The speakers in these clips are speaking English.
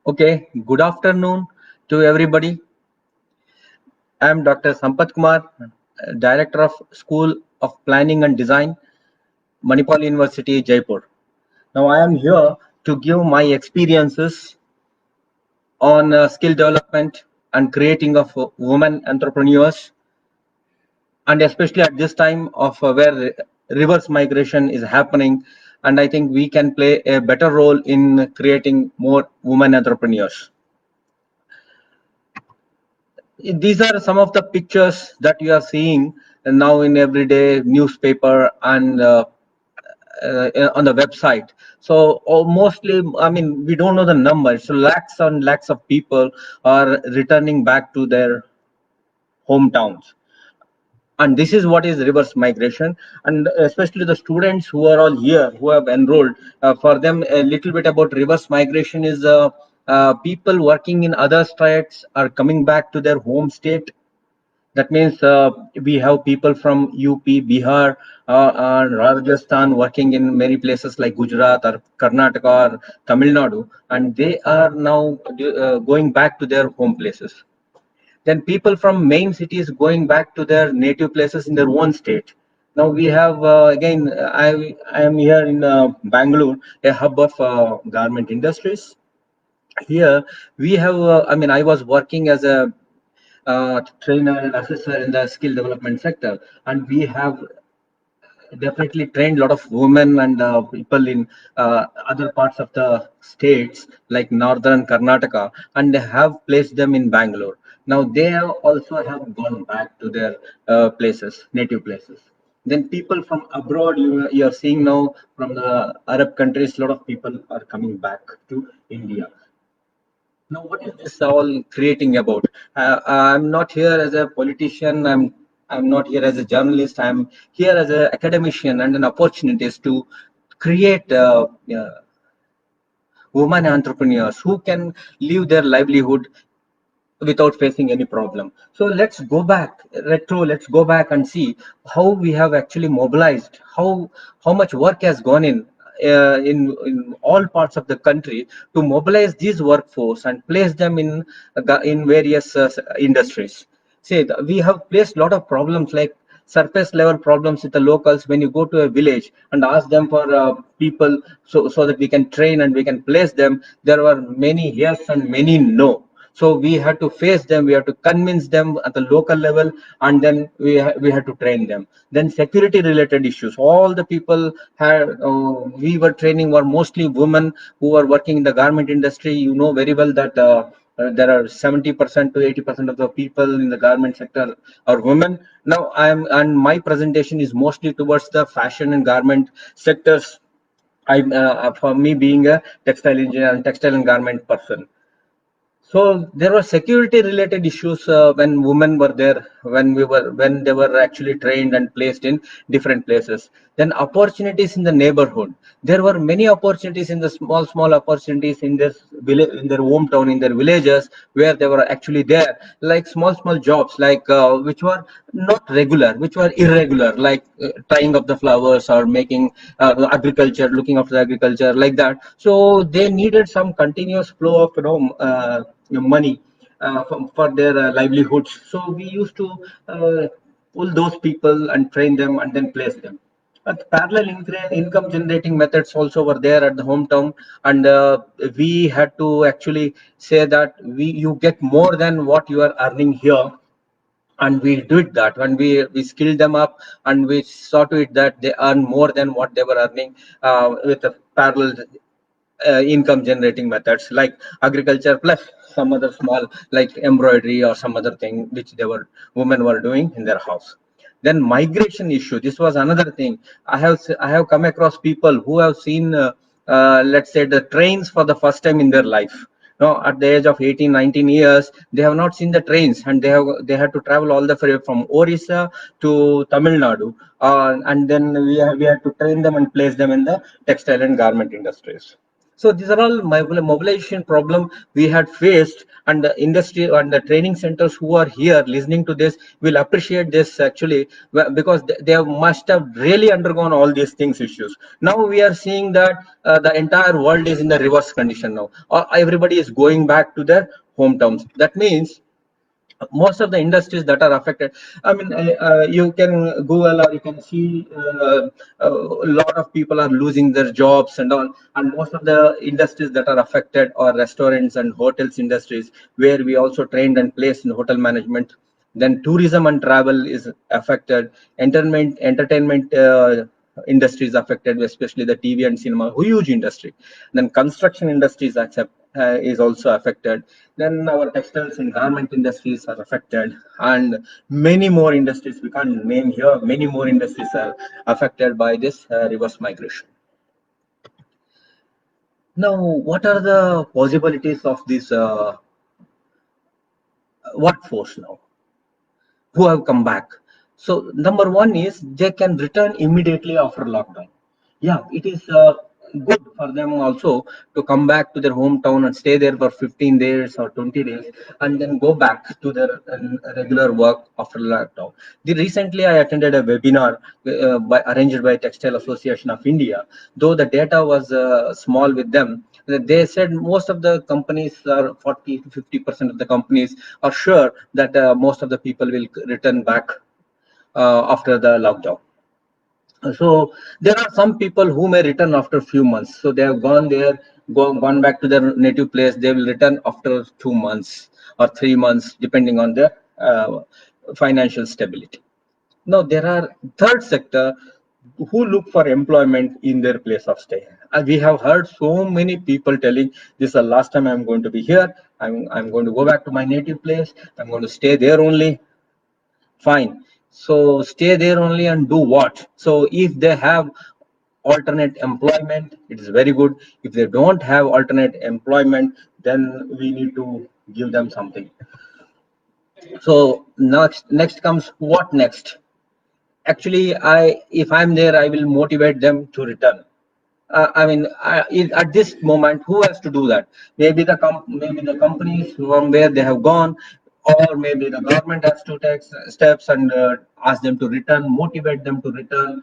Okay, good afternoon to everybody. I am Dr. Sampath Kumar, Director of School of Planning and Design, Manipal University, Jaipur. Now, I am here to give my experiences on skill development and creating of women entrepreneurs, and especially at this time of where reverse migration is happening. And I think we can play a better role in creating more women entrepreneurs. These are some of the pictures that you are seeing now in everyday newspaper and on the website. So mostly, I mean, we don't know the numbers. So lakhs and lakhs of people are returning back to their hometowns. And this is what is reverse migration, and especially the students who are all here who have enrolled, for them a little bit about reverse migration is people working in other states are coming back to their home state. That means we have people from UP, Bihar, and Rajasthan working in many places like Gujarat or Karnataka or Tamil Nadu, and they are now going back to their home places. Then people from main cities going back to their native places in their own state. Now we have again, I am here in Bangalore, a hub of garment industries. Here we have, I mean, I was working as a trainer and assessor in the skill development sector, and we have definitely trained a lot of women and people in other parts of the states like northern Karnataka, and they have placed them in Bangalore. Now they have also have gone back to their places, native places. Then people from abroad, you are seeing now from the Arab countries, a lot of people are coming back to India. Now, what is this all creating about? I'm not here as a politician. I'm not here as a journalist. I'm here as an academician and an opportunist to create women entrepreneurs who can live their livelihood without facing any problem. So let's go back retro. Let's go back and see how we have actually mobilized, how much work has gone in all parts of the country to mobilize these workforce and place them in various industries. See, we have placed a lot of problems like surface level problems with the locals when you go to a village and ask them for people, so that we can train and we can place them. There were many yes and many no, so we had to face them, we had to convince them at the local level, and then we had to train them. Then security related issues, all the people had we were training were mostly women who were working in the garment industry. You know very well that there are 70% to 80% of the people in the garment sector are women. Now I am, and my presentation is mostly towards the fashion and garment sectors. I For me being a textile engineer and textile and garment person, so there were security related issues when women were there, when they were actually trained and placed in different places. Then opportunities in the neighborhood. There were many opportunities in the small opportunities in this village, in their hometown, in their villages where they were actually there, like small jobs, like which were not regular, which were irregular, like tying up the flowers or making agriculture, looking after the agriculture, like that. So they needed some continuous flow of money for their livelihoods. So we used to pull those people and train them and then place them. But parallel income generating methods also were there at the hometown, and we had to actually say that you get more than what you are earning here, and we did that when we skilled them up, and we saw to it that they earn more than what they were earning with a parallel income generating methods like agriculture plus some other small like embroidery or some other thing which they were women were doing in their house. Then migration issue, this was another thing. I have come across people who have seen let's say the trains for the first time in their life. No, at the age of 18 19 years they have not seen the trains, and they had to travel all the way from Orissa to Tamil Nadu, and then we had to train them and place them in the textile and garment industries. So these are all mobilization problem we had faced, and the industry and the training centers who are here listening to this will appreciate this actually, because they must have really undergone all these things issues. Now we are seeing that the entire world is in the reverse condition now. Everybody is going back to their hometowns. That means most of the industries that are affected, I mean, you can google or you can see a lot of people are losing their jobs and all, and most of the industries that are affected are restaurants and hotels industries, where we also trained and placed in hotel management. Then tourism and travel is affected. Entertainment industries affected, especially the TV and cinema, huge industry. Then construction industries is also affected. Then our textiles and garment industries are affected, and many more industries we can't name here. Many more industries are affected by this reverse migration. Now, what are the possibilities of this workforce now who have come back? So, number one is they can return immediately after lockdown. Yeah, it is good for them also to come back to their hometown and stay there for 15 days or 20 days, and then go back to their regular work after lockdown. Recently I attended a webinar arranged by Textile Association of India. Though the data was small with them, they said most of the companies are 40 to 50% of the companies are sure that most of the people will return back after the lockdown. So there are some people who may return after few months. So they have gone there, gone back to their native place. They will return after 2 months or 3 months, depending on their financial stability. Now there are third sector who look for employment in their place of stay. We have heard so many people telling, this is the last time I'm going to be here. I'm going to go back to my native place. I'm going to stay there only. Fine. So stay there only and do what? So if they have alternate employment, it is very good. If they don't have alternate employment, then we need to give them something. So next comes what next? Actually, if I'm there, I will motivate them to return. I mean, at this moment, who has to do that? Maybe maybe the companies from where they have gone, or maybe the government has to take steps and ask them to return, motivate them to return.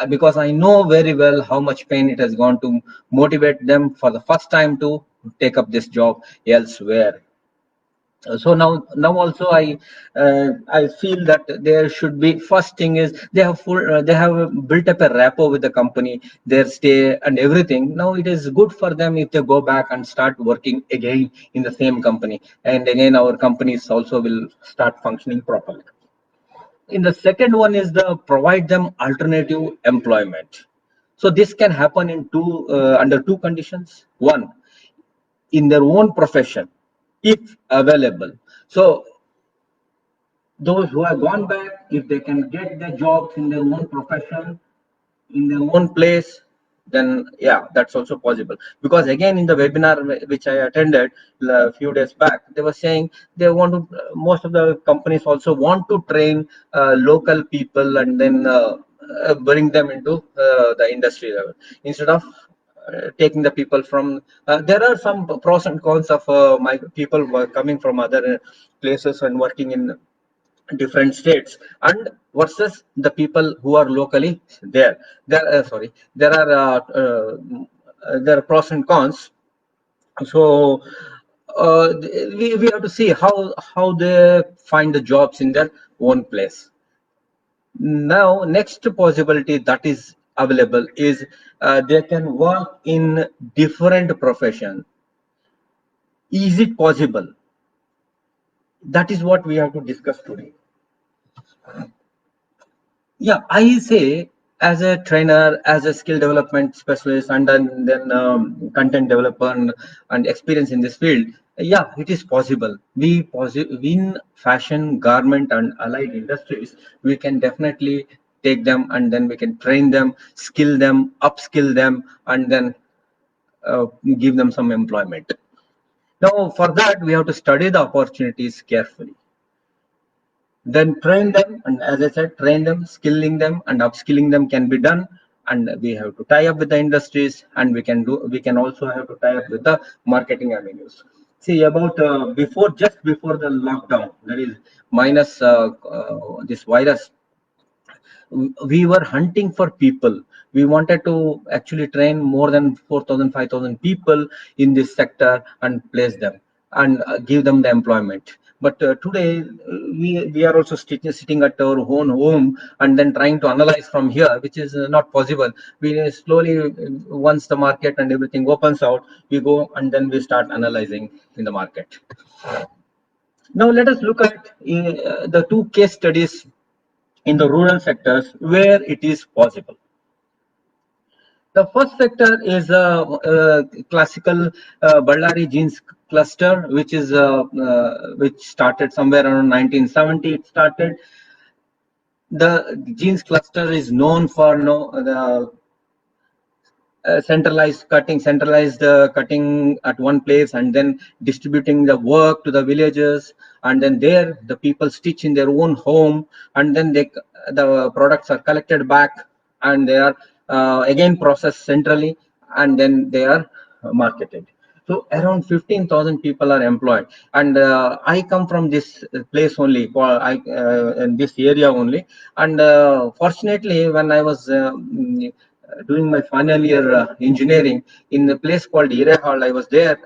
Because I know very well how much pain it has gone to motivate them for the first time to take up this job elsewhere. So now also I feel that there should be, first thing is they have built up a rapport with the company, their stay and everything. Now it is good for them if they go back and start working again in the same company, and again our companies also will start functioning properly. In the second one is the provide them alternative employment. So this can happen in under two conditions. One, in their own profession, if available. So those who have gone back, if they can get the jobs in their own profession, in their own place, then yeah, that's also possible. Because again, in the webinar which I attended a few days back, they were saying they want to, most of the companies also want to train local people and then bring them into the industry level, instead of taking the people from there are some pros and cons of my people who are coming from other places and working in different states, and versus the people who are locally there. There are there are pros and cons. So we have to see how they find the jobs in their own place. Now next possibility that is available is they can work in different profession. Is it possible? That is what we have to discuss today. Yeah, I say, as a trainer, as a skill development specialist, and then content developer and experience in this field. Yeah, it is possible. In fashion, garment, and allied industries, we can definitely take them and then we can train them, skill them, upskill them, and then give them some employment. Now, for that, we have to study the opportunities carefully, then train them, and as I said, train them, skilling them and upskilling them can be done, and we have to tie up with the industries, and we can also have to tie up with the marketing avenues. See, about just before the lockdown, that is minus this virus, we were hunting for people. We wanted to actually train more than 4,000, 5,000 people in this sector and place them and give them the employment. But today, we are also sitting at our own home and then trying to analyze from here, which is not possible. We slowly, once the market and everything opens out, we go and then we start analyzing in the market. Now, let us look at the two case studies in the rural sectors where it is possible. The first sector is a classical Ballari jeans cluster, which started somewhere around 1970. It started. The jeans cluster is known for the centralized cutting at one place, and then distributing the work to the villages, and then there the people stitch in their own home, and then the products are collected back, and they are again processed centrally, and then they are marketed. So around 15,000 people are employed, and I come from this place only, in this area only. And fortunately, when I was doing my final year engineering in a place called Irehal, I was there.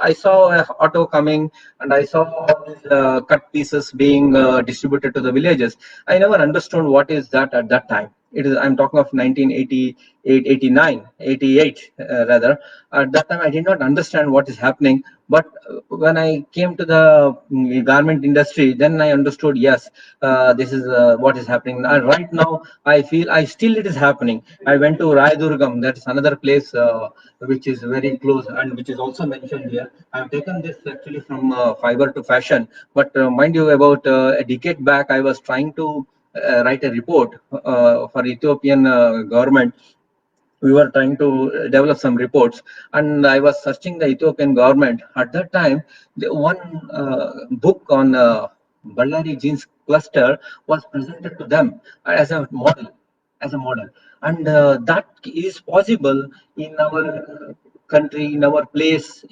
I saw an auto coming, and I saw all these cut pieces being distributed to the villages. I never understood what is that at that time. I'm talking of 1988, 89, 88 rather. At that time, I did not understand what is happening. But when I came to the garment industry, then I understood, yes, this is what is happening. Right now, I feel it is happening. I went to Rayadurgam, that's another place which is very close and which is also mentioned here. I've taken this actually from fiber to fashion. But mind you, about a decade back, I was trying to write a report for Ethiopian government. We were trying to develop some reports, and I was searching the Ethiopian government at that time. The one book on Ballari jeans cluster was presented to them as a model, and that is possible in our country, in our place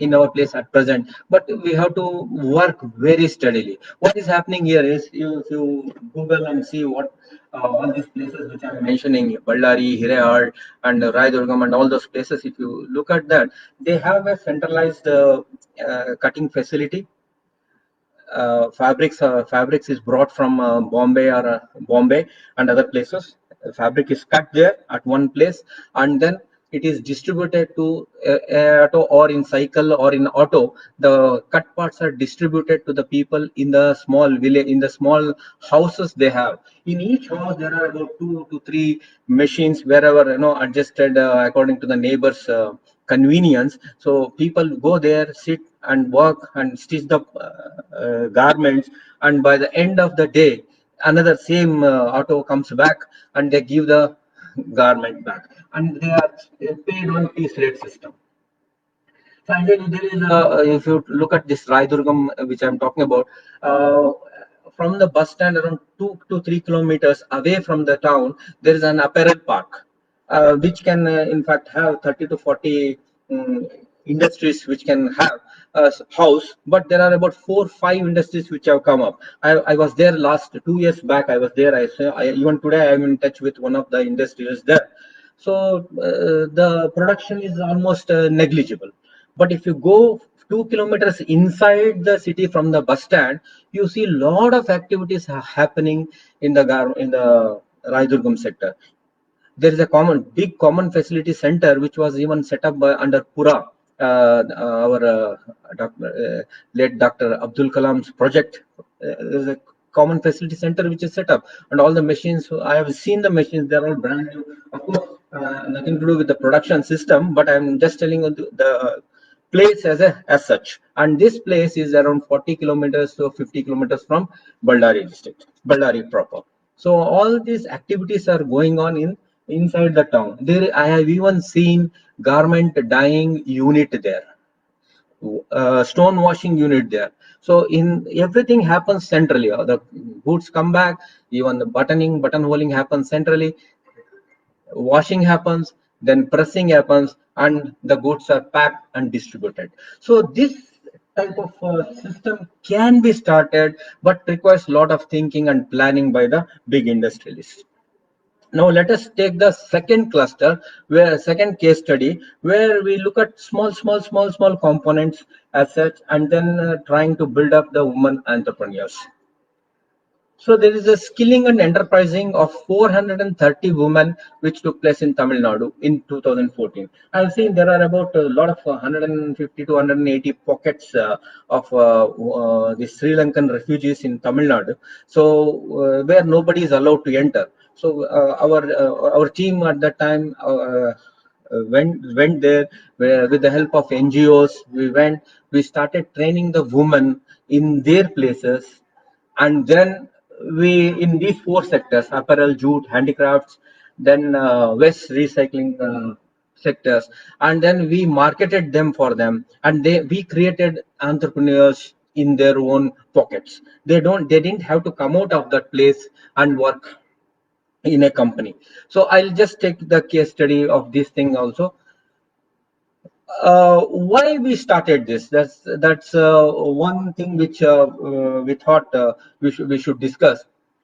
at present. But we have to work very steadily. What is happening here is, if you Google and see what all these places which I'm mentioning, Ballari, Hirehal, and Rayadurgam, and all those places, if you look at that, they have a centralized cutting facility. Fabrics is brought from Bombay and other places. Fabric is cut there at one place, and then it is distributed to auto, or in cycle, or in auto. The cut parts are distributed to the people in the small village, in the small houses they have. In each house, there are about 2 to 3 machines, wherever, adjusted according to the neighbors' convenience. So people go there, sit and work and stitch the garments, and by the end of the day, another same auto comes back, and they give the garment back, and they are paid on piece rate system. So, and then there is if you look at this Raidurgam, which I'm talking about, from the bus stand around 2 to 3 kilometers away from the town, there is an apparel park, which can in fact have 30 to 40 industries which can have a house. But there are about 4 5 industries which have come up. I was there last 2 years back. I was there. Even today I am in touch with one of the industries there. So the production is almost negligible. But if you go 2 kilometers inside the city from the bus stand, you see a lot of activities happening in the Raidurgam sector. There is a big common facility center which was even set up under Pura, our late Dr. Abdul Kalam's project. There is a common facility center which is set up, and all the machines. I have seen the machines; they are all brand new. Of course, nothing to do with the production system, but I'm just telling you the place as such. And this place is around 40 kilometers to 50 kilometers from Ballari district, Ballari proper. So all these activities are going on inside the town. There, I have even seen garment dyeing unit there, stone washing unit there. So in everything happens centrally. The goods come back, even the buttonholing happens centrally. washing happens, then pressing happens, and the goods are packed and distributed. So this type of system can be started, but requires a lot of thinking and planning by the big industrialists. Now let us take the second cluster, where second case study, where we look at small components as such, and then trying to build up the women entrepreneurs. So there is a skilling and enterprising of 430 women which took place in Tamil Nadu in 2014. I've seen there are about a lot of 150 to 180 pockets of the Sri Lankan refugees in Tamil Nadu. So where nobody is allowed to enter. So our team at that time went there with the help of NGOs. We started training the women in their places, and then we in these four sectors: apparel, jute, handicrafts, then waste recycling sectors, and then we marketed them for them, and we created entrepreneurs in their own pockets. They didn't have to come out of that place and work in a company. So I'll just take the case study of this thing also. Why we started this? That's one thing which we thought we should discuss.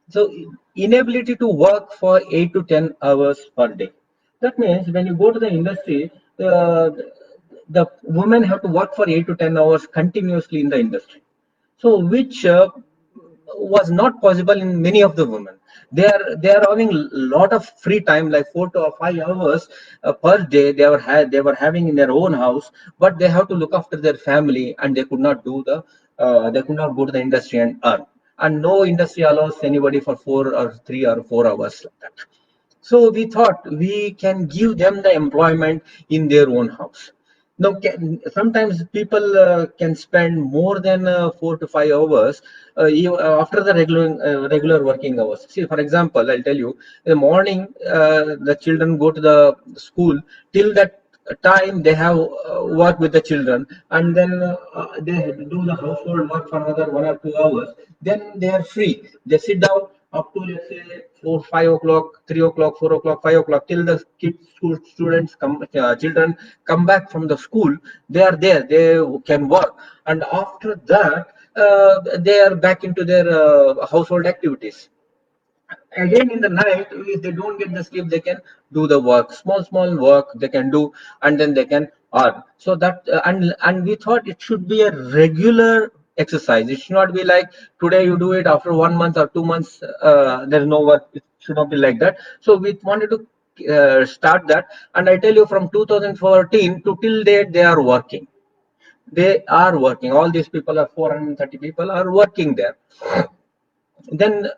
So inability to work for 8 to 10 hours per day. That means when you go to the industry, the women have to work for 8 to 10 hours continuously in the industry. So which was not possible in many of the women. They are having a lot of free time, like 4 to 5 hours per day. They were having in their own house, but they have to look after their family, and they could not go to the industry and earn. And no industry allows anybody for 4 or 3 or 4 hours like that. So we thought we can give them the employment in their own house. Now, sometimes people can spend more than 4 to 5 hours after the regular working hours. See, for example, I'll tell you, in the morning, the children go to the school. Till that time, they have work with the children, and then they do the household work for another 1 or 2 hours. Then they are free. They sit down up to, let's say, 4, 5 o'clock, 3 o'clock, 4 o'clock, 5 o'clock, till the children come back from the school. They are there. They can work, and after that, they are back into their household activities. Again in the night, if they don't get the sleep, they can do the work, small work they can do, and then they can earn. So that and we thought it should be a regular exercise. It should not be like today you do it, after 1 month or 2 months there's no work. It should not be like that. So we wanted to start that, and I tell you, from 2014 to till date, they are working. All these people, are 430 people, are working there. Then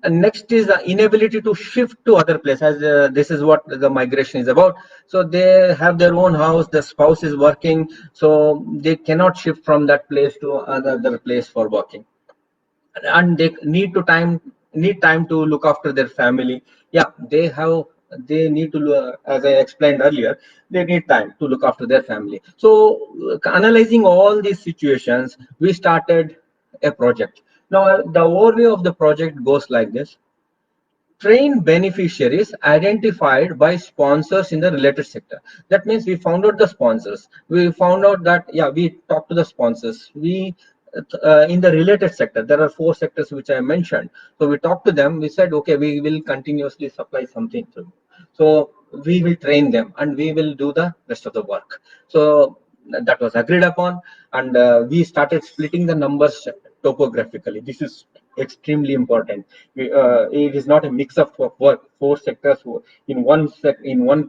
next is the inability to shift to other place, as this is what the migration is about. So they have their own house, the spouse is working, so they cannot shift from that place to another place for working, and they need time to look after their family. Yeah, they need to, as I explained earlier, they need time to look after their family. So analyzing all these situations, we started a project. Now the overview of the project goes like this: train beneficiaries identified by sponsors in the related sector. That means we found out the sponsors. We found out that, yeah, we talked to the sponsors. We in the related sector, there are four sectors which I mentioned. So we talked to them. We said, okay, we will continuously supply something to you. So we will train them, and we will do the rest of the work. So that was agreed upon, and we started splitting the numbers topographically. This is extremely important. It is not a mix of work, four sectors in one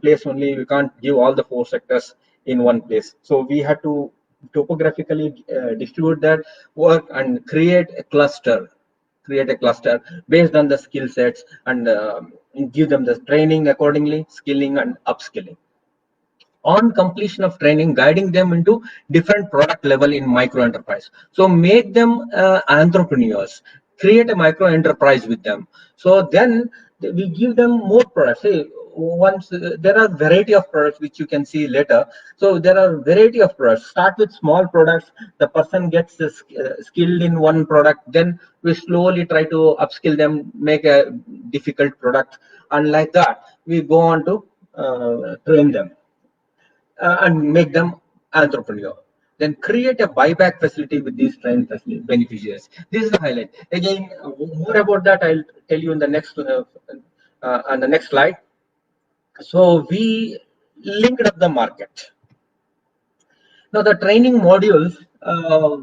place only. We can't give all the four sectors in one place. So we had to topographically distribute that work and create a cluster based on the skill sets, and give them the training accordingly, skilling and upskilling. On completion of training, guiding them into different product level in micro enterprise. So make them entrepreneurs, create a micro enterprise with them. So then we give them more products. Say, once there are variety of products which you can see later. So there are variety of products. Start with small products. The person gets skilled in one product. Then we slowly try to upskill them, make a difficult product, and like that we go on to train them and make them entrepreneur. Then create a buyback facility with these trained beneficiaries. This is the highlight. Again, more about that I'll tell you in the next on the next slide. So we linked up the market. Now the training modules,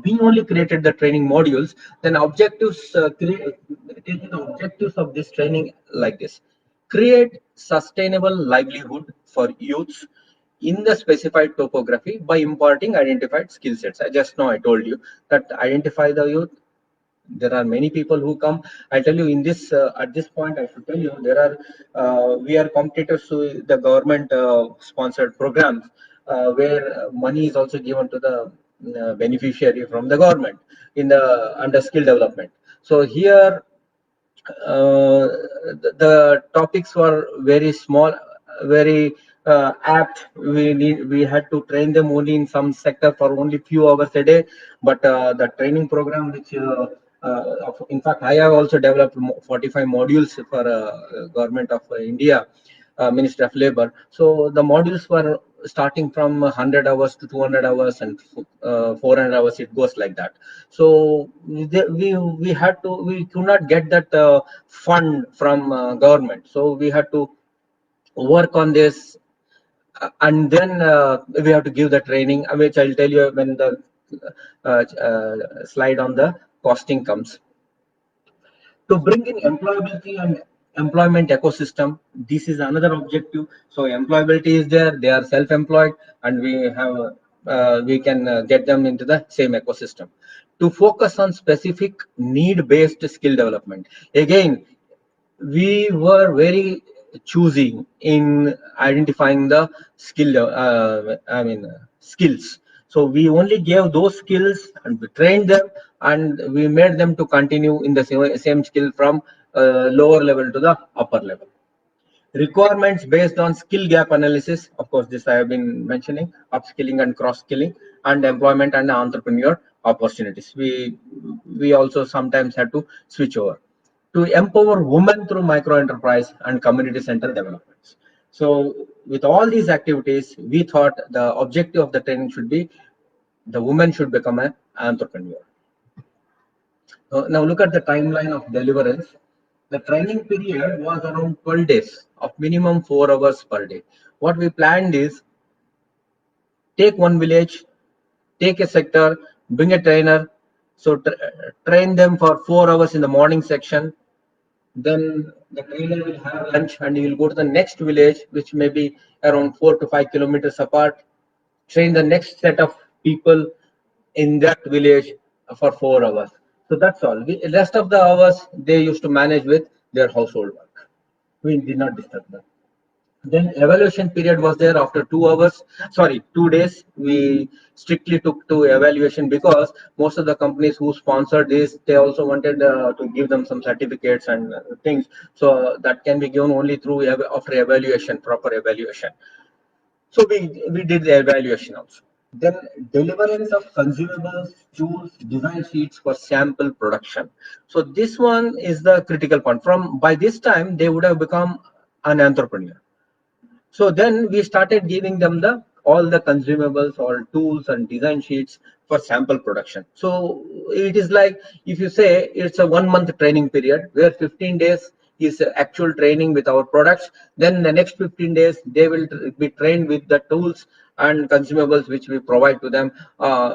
we only created the training modules. Then objectives, taking the objectives of this training like this: create sustainable livelihood for youths in the specified topography by imparting identified skill sets. I just now I told you that identify the youth. There are many people who come. I tell you in this at this point I should tell you there are we are competitors to the government sponsored programs where money is also given to the beneficiary from the government in the under skill development. So here the topics were very small, very apt. We had to train them only in some sector for only few hours a day. But the training program, which in fact I have also developed 45 modules for government of India, Ministry of Labor. So the modules were starting from 100 hours to 200 hours and 400 hours. It goes like that. So we had to, we could not get that fund from government. So we had to work on this, and then we have to give the training, which I'll tell you when the slide on the costing comes. To bring in employability and employment ecosystem, this is another objective. So employability is there, they are self-employed, and we have we can get them into the same ecosystem. To focus on specific need-based skill development. Again, we were very choosy in identifying the skills. So we only gave those skills and we trained them, and we made them to continue in the same skill from lower level to the upper level. Requirements based on skill gap analysis. Of course, this I have been mentioning: upskilling and cross skilling, and employment and entrepreneur opportunities. We also sometimes had to switch over to empower women through micro enterprise and community center developments. So with all these activities, we thought the objective of the training should be the woman should become an entrepreneur. Now look at the timeline of deliverance. The training period was around 12 days of minimum 4 hours per day. What we planned is take one village, take a sector, bring a trainer. So train them for 4 hours in the morning section. Then the trainer will have lunch and he will go to the next village, which may be around 4 to 5 kilometers apart. Train the next set of people in that village for 4 hours. So that's all. The rest of the hours they used to manage with their household work. We did not disturb them. Then evaluation period was there after 2 hours. Sorry, 2 days. We strictly took to evaluation because most of the companies who sponsored this, they also wanted to give them some certificates and things. So that can be given only through after evaluation, proper evaluation. So we did the evaluation also. Then deliverance of consumables, tools, design sheets for sample production. So this one is the critical point. From by this time they would have become an entrepreneur. So then we started giving them the all the consumables, all tools and design sheets for sample production. So it is like if you say it's a 1 month training period where 15 days is actual training with our products. Then the next 15 days they will be trained with the tools and consumables which we provide to them,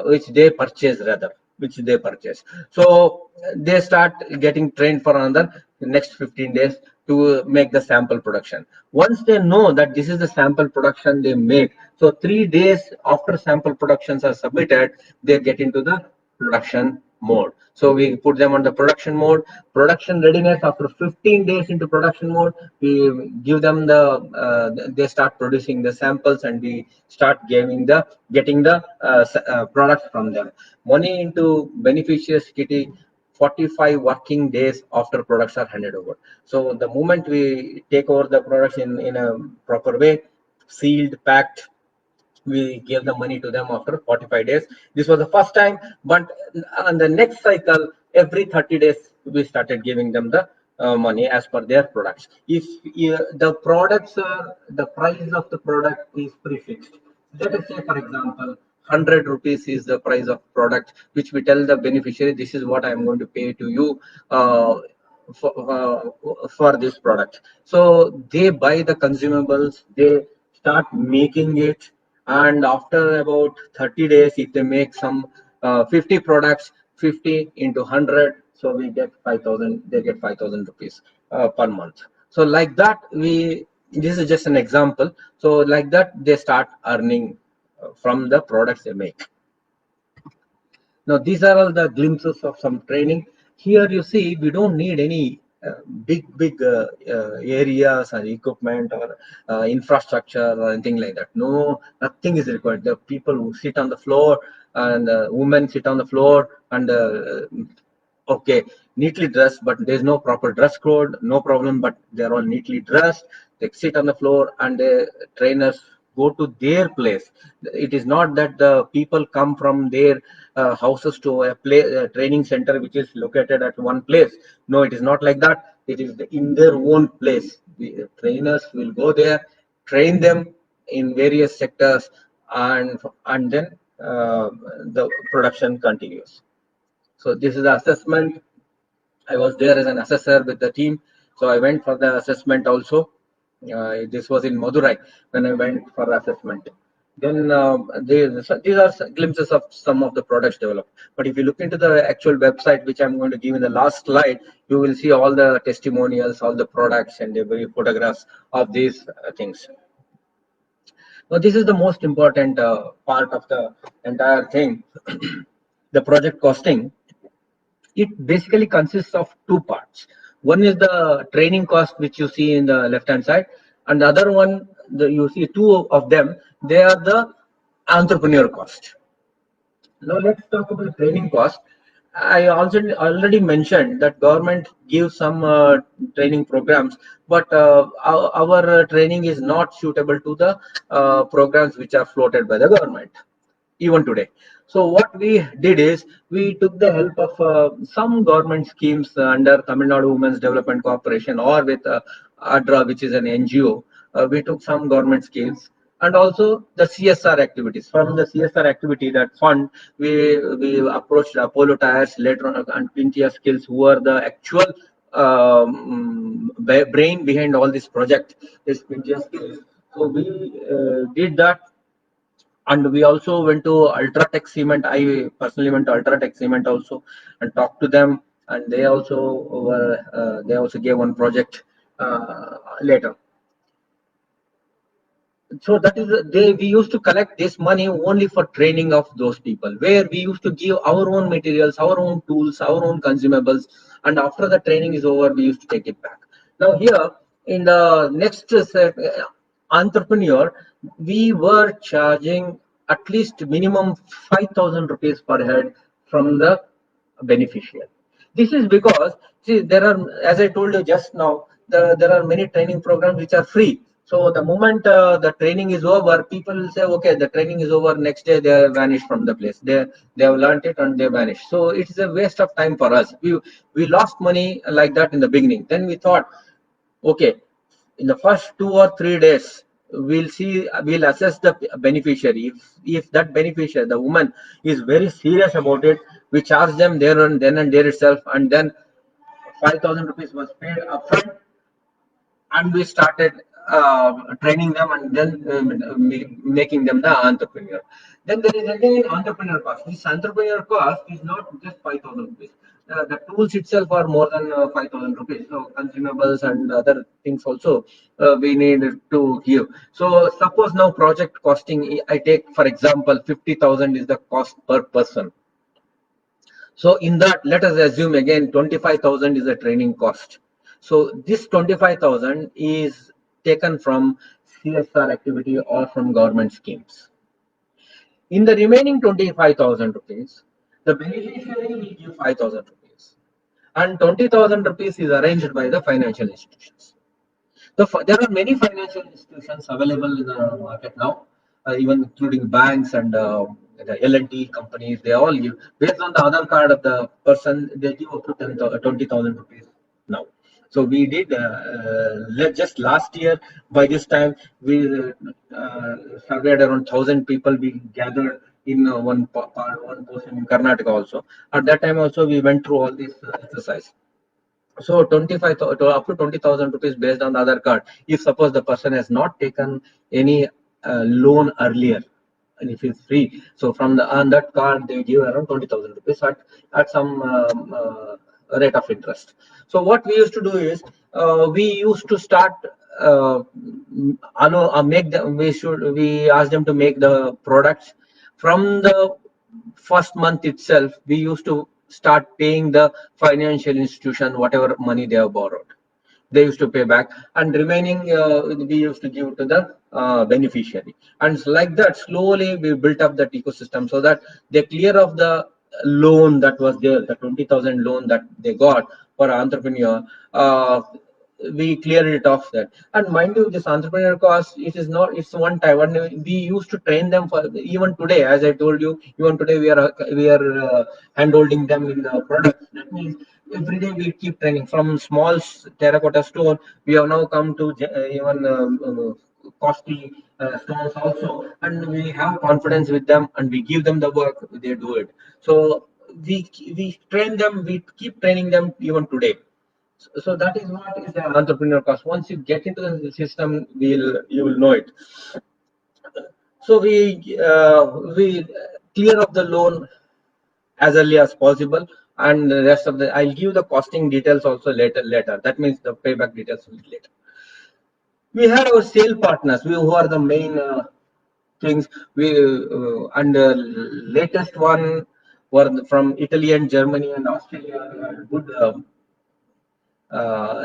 which they purchase rather, which they purchase. So they start getting trained for another next 15 days to make the sample production. Once they know that this is the sample production they make, so 3 days after sample productions are submitted, they get into the production mode. So we put them on the production mode. Production readiness after 15 days into production mode, we give them the they start producing the samples and we start getting the products from them. Money into beneficiaries kitty 45 working days after products are handed over. So the moment we take over the products in a proper way, sealed, packed, we gave the money to them after 45 days. This was the first time, but on the next cycle, every 30 days, we started giving them the money as per their products. If the products are, the price of the product is prefixed, let us say for example 100 rupees is the price of product, which we tell the beneficiary this is what I am going to pay to you for this product. So they buy the consumables, they start making it, and after about 30 days, if they make some 50 products, 50 into 100, so we get 5,000, they get 5,000 rupees per month. So like that, this is just an example. So like that, they start earning from the products they make. Now, these are all the glimpses of some training. Here you see, we don't need any big areas or equipment or infrastructure or anything like that. No, nothing is required. The people who sit on the floor and women sit on the floor and okay, neatly dressed, but there's no proper dress code, no problem, but they're all neatly dressed. They sit on the floor and the trainers go to their place. It is not that the people come from their houses to a training center which is located at one place. No, it is not like that. It is in their own place. The trainers will go there, train them in various sectors, and then the production continues. So this is the assessment. I was there as an assessor with the team. So I went for the assessment also. This was in Madurai when I went for assessment. Then these are glimpses of some of the products developed. But if you look into the actual website, which I'm going to give in the last slide, you will see all the testimonials, all the products, and every photographs of these things. Now, this is the most important part of the entire thing. The project costing. It basically consists of two parts. One is the training cost, which you see in the left hand side, and the other one, you see two of them, they are the entrepreneur cost. Now let's talk about training cost. I also already mentioned that government gives some training programs, but our training is not suitable to the programs which are floated by the government even today. So what we did is we took the help of some government schemes under Tamil Nadu Women's Development Corporation or with ADRA, which is an NGO. We took some government schemes and also the CSR activities. From the CSR activity, that fund, we approached Apollo Tires later on and Pintia Skills, who are the actual brain behind all this project. Is Pintia Skills. So we did that, and we also went to Ultratech Cement. I personally went to Ultratech Cement also and talked to them, and they also they also gave one project later. So that is we used to collect this money only for training of those people, where we used to give our own materials, our own tools, our own consumables, and after the training is over, we used to take it back. Now here in the next entrepreneur, we were charging at least minimum 5,000 rupees per head from the beneficiary. This is because, see, there are, as I told you just now, there are many training programs which are free. So the moment the training is over, people will say, okay, the training is over. Next day they vanish from the place. They have learned it and they vanish. So it's a waste of time for us. We lost money like that in the beginning. Then we thought, okay, in the first 2 or 3 days, we'll assess the beneficiary. If that beneficiary, the woman, is very serious about it, we charge them there and then and there itself, and then 5,000 rupees was paid upfront, and we started training them and then making them the entrepreneur. Then there is again entrepreneur cost. This entrepreneur cost is not just 5,000 rupees. The tools itself are more than 5,000 rupees. So consumables and other things also we need to give. So suppose now project costing, I take for example 50,000 is the cost per person. So in that, let us assume again 25,000 is the training cost. So this 25,000 is taken from CSR activity or from government schemes. In the remaining 25,000 rupees, the beneficiary will give 5,000 rupees, and 20,000 rupees is arranged by the financial institutions. There are many financial institutions available in the market now, even including banks and the L&T companies. They all give, based on the Aadhaar card of the person, they give up to 20,000 rupees now. So we did just last year by this time we surveyed around 1,000 people. We gathered in one portion in Karnataka also. At that time also we went through all this exercise. So 25 to up to 20,000 rupees based on the other card. If suppose the person has not taken any loan earlier, and if it's free, so from the on that card they give around 20,000 rupees at some rate of interest. So what we used to do is we used to start make them. We ask them to make the products from the first month itself. We used to start paying the financial institution whatever money they have borrowed. They used to pay back, and remaining we used to give to the beneficiary. And like that, slowly we built up that ecosystem so that they clear off the loan that was there, the 20,000 loan that they got for an entrepreneur. We cleared it off there. And mind you, this entrepreneur cost, it is not, it's one time. And we used to train them for even today, as I told you, even today we are hand holding them in the product. That means every day we keep training from small terracotta stone. We have now come to even costly stones also, and we have confidence with them, and we give them the work. They do it. So we train them. We keep training them even today. So that is what is the entrepreneur cost. Once you get into the system, you will know it. So we clear up the loan as early as possible, and the rest of the I'll give the costing details also later. That means the payback details will be later. We had our sale partners, who are the main things. We and the latest one were from Italy and Germany and Australia. We had good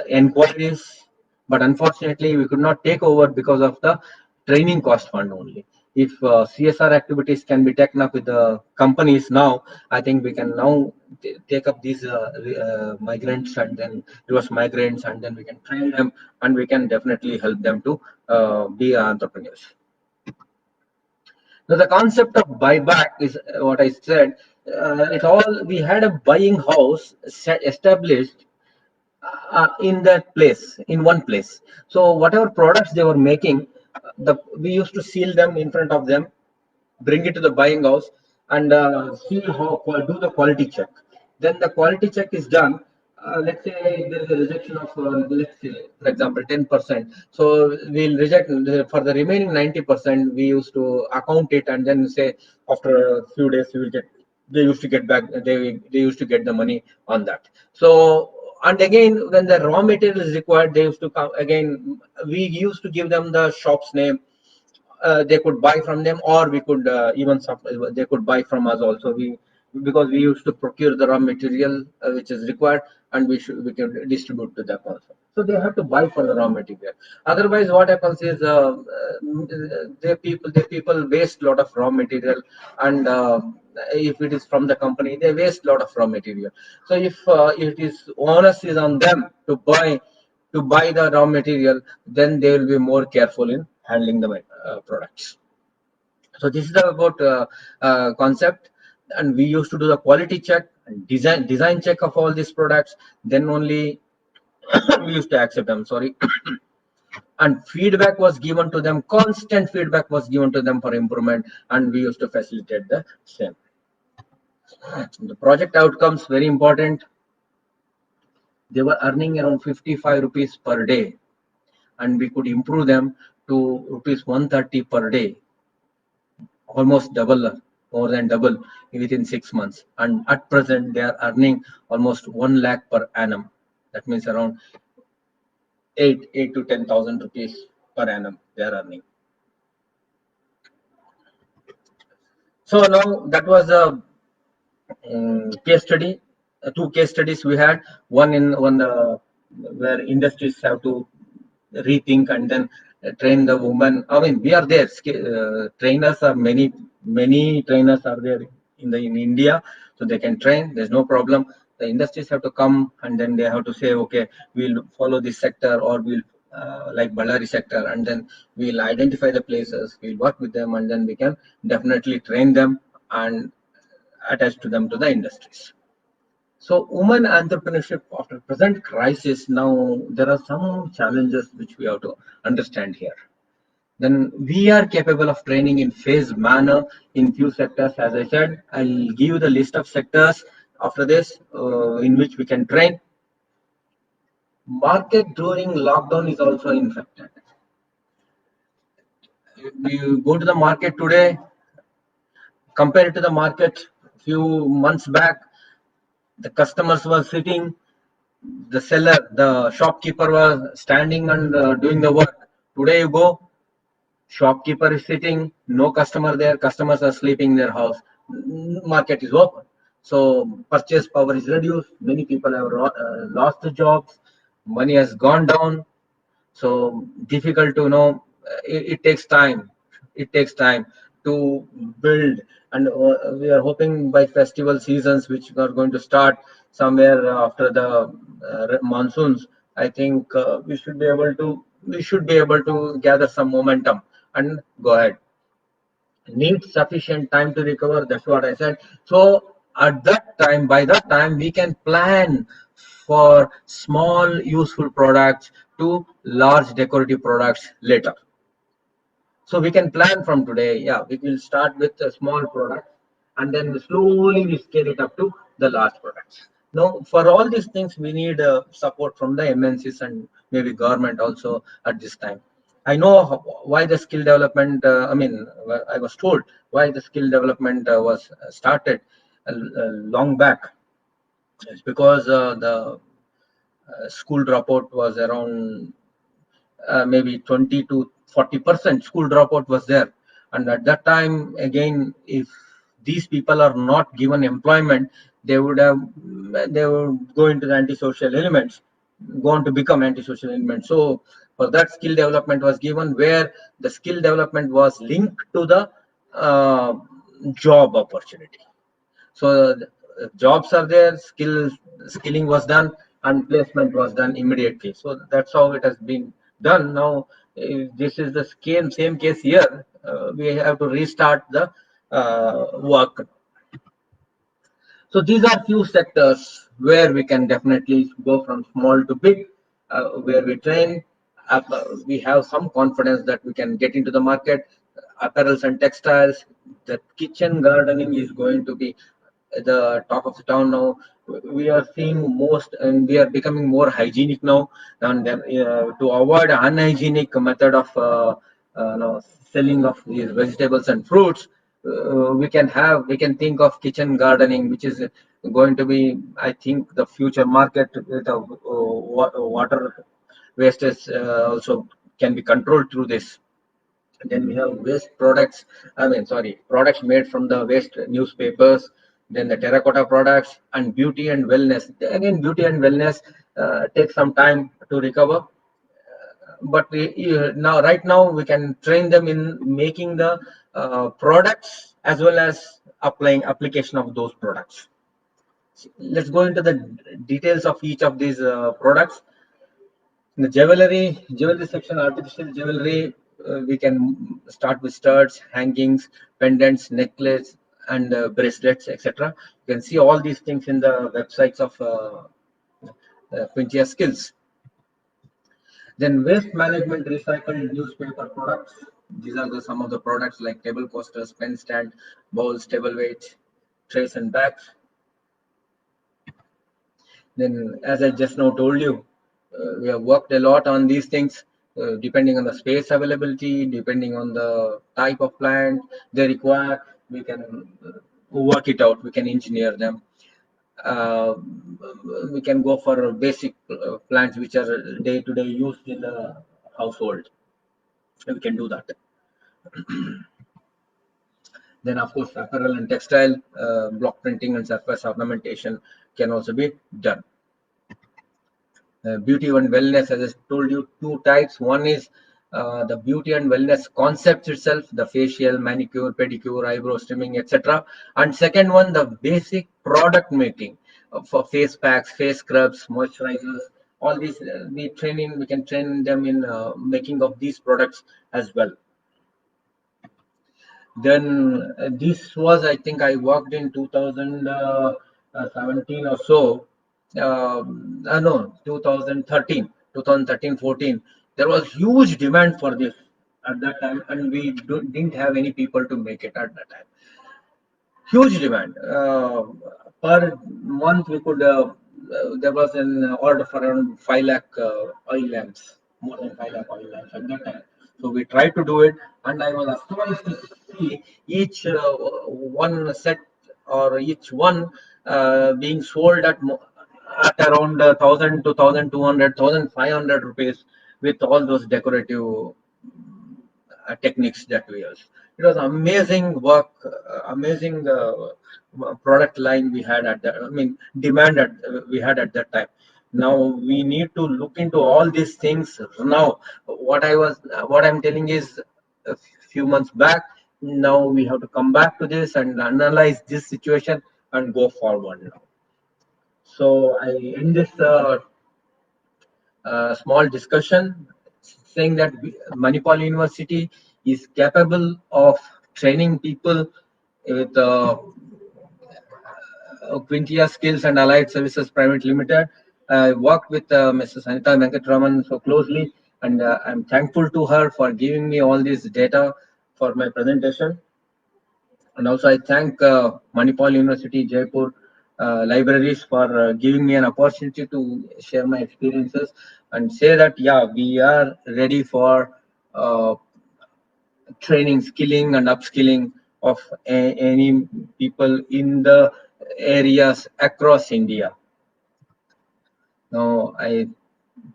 inquiries, but unfortunately we could not take over because of the training cost fund only. If CSR activities can be taken up with the companies now, I think we can now take up these migrants and then reverse migrants, and then we can train them, and we can definitely help them to be entrepreneurs. Now the concept of buyback is what I said. It all we had a buying house established in that place, in one place. So whatever products they were making, we used to seal them in front of them, bring it to the buying house, and see how do the quality check. Then the quality check is done. Let's say there is a rejection of let's say for example 10%. So we'll reject for the remaining 90%. We used to account it and then say after a few days we will get. They used to get back. They used to get the money on that. So and again when the raw material is required, they used to come again. We used to give them the shop's name. They could buy from them, or we could even they could buy from us also. Because we used to procure the raw material which is required, and we can distribute to them also. So they have to buy for the raw material. Otherwise, what happens is they people waste a lot of raw material, and if it is from the company, they waste a lot of raw material. So if it is onus is on them to buy the raw material, then they will be more careful in handling the products. So this is about concept, and we used to do the quality check and design check of all these products. Then only we used to accept them. Sorry. And feedback was given to them. Constant feedback was given to them for improvement, and we used to facilitate the same. The project outcomes very important. They were earning around 55 rupees per day, and we could improve them to rupees 130 per day, almost double, more than double within 6 months. And at present, they are earning almost 1 lakh per annum. That means around 8 to 10,000 rupees per annum they are earning. So now that was a case study. Two case studies we had. One where industries have to rethink and then train the woman. I mean, we are there. Trainers are many trainers are there in India, so they can train. There's no problem. The industries have to come, and then they have to say, okay, we'll follow this sector, or we'll like Ballari sector, and then we'll identify the places, we'll work with them, and then we can definitely train them and attach to them to the industries. So women entrepreneurship after present crisis, now there are some challenges which we have to understand here. Then we are capable of training in phased manner in few sectors. As I said, I'll give you the list of sectors after this in which we can train. Market during lockdown is also infected. If you go to the market today, compared to the market few months back, the customers were sitting, the seller, the shopkeeper was standing and doing the work. Today you go, shopkeeper is sitting, no customer there, customers are sleeping in their house. Market is open. So purchase power is reduced. Many people have lost the jobs. Money has gone down. So difficult to know. It takes time. It takes time to build, and we are hoping by festival seasons, which are going to start somewhere after the monsoons. I think we should be able to gather some momentum and go ahead. Need sufficient time to recover. That's what I said. So at that time, by that time, we can plan for small useful products to large decorative products later. So we can plan from today. Yeah, we will start with a small product and then slowly we scale it up to the large products. Now, for all these things, we need support from the MNCs and maybe government also at this time. I know why the skill development, I was told why the skill development was started long back. It's because the school dropout was around maybe 20 to 40% school dropout was there. And at that time, again, if these people are not given employment, they would go into the antisocial elements, go on to become antisocial elements. So for that, skill development was given, where the skill development was linked to the uh, job opportunity. So jobs are there, skilling was done, and placement was done immediately. So that's how it has been done. Now, if this is the same case here. We have to restart the work. So these are few sectors where we can definitely go from small to big, where we train. We have some confidence that we can get into the market. Apparels and textiles, the kitchen gardening is going to be the talk of the town now. We are seeing most, and we are becoming more hygienic now. And then, to avoid unhygienic method of selling of these vegetables and fruits, we can think of kitchen gardening, which is going to be, I think, the future market. With the water wastage also can be controlled through this. Then we have waste products, products made from the waste newspapers, then the terracotta products, and beauty and wellness. Again, beauty and wellness take some time to recover, but now, right now, we can train them in making the products as well as applying application of those products. Let's go into the details of each of these products. In the jewelry section, artificial jewelry, we can start with studs, hangings, pendants, necklace, and bracelets, etc. You can see all these things in the websites of Quintia Skills. Then waste management, recycled newspaper products. These are some of the products like table coasters, pen stand, bowls, table weights, trays and bags. Then, as I just now told you, we have worked a lot on these things, depending on the space availability, depending on the type of plant they require. We can work it out. We can engineer them. Uh, we can go for basic plants which are day-to-day used in the household. We can do that. Then, of course, apparel and textile, block printing and surface ornamentation can also be done. Beauty and wellness, as I told you, two types. One is the beauty and wellness concept itself, the facial, manicure, pedicure, eyebrow trimming, etc. And second one, the basic product making for face packs, face scrubs, moisturizers. All these we can train them in making of these products as well. Then this was, I think, I worked in 2000. 17 or so, no, 2013, 14, there was huge demand for this at that time, and we didn't have any people to make it at that time. Huge demand. Per month, we could. There was an order for around 5 lakh oil lamps, more than 5 lakh oil lamps at that time. So we tried to do it, and I was astonished to see each one set or each one being sold at around 1,000 to 1,200, 1,500 rupees with all those decorative techniques that we use. It was amazing work, amazing product line we had at that. I mean, demand we had at that time. Now we need to look into all these things. Now, what I'm telling is, a few months back. Now we have to come back to this and analyze this situation and go forward now. So I end this small discussion saying that Manipal University is capable of training people with Quintia Skills and Allied Services Private Limited. I worked with Mrs. Anita Venkatraman so closely, and I'm thankful to her for giving me all this data for my presentation. And also, I thank Manipal University, Jaipur libraries for giving me an opportunity to share my experiences and say that, yeah, we are ready for uh, training, skilling, and upskilling of any people in the areas across India. Now, I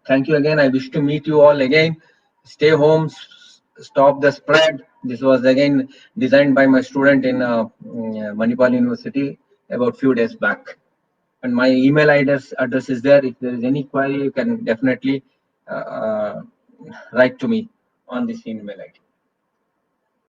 thank you again. I wish to meet you all again. Stay home, stop the spread. This was again designed by my student in Manipal University about few days back. And my email address is there. If there is any query, you can definitely uh, write to me on this email ID.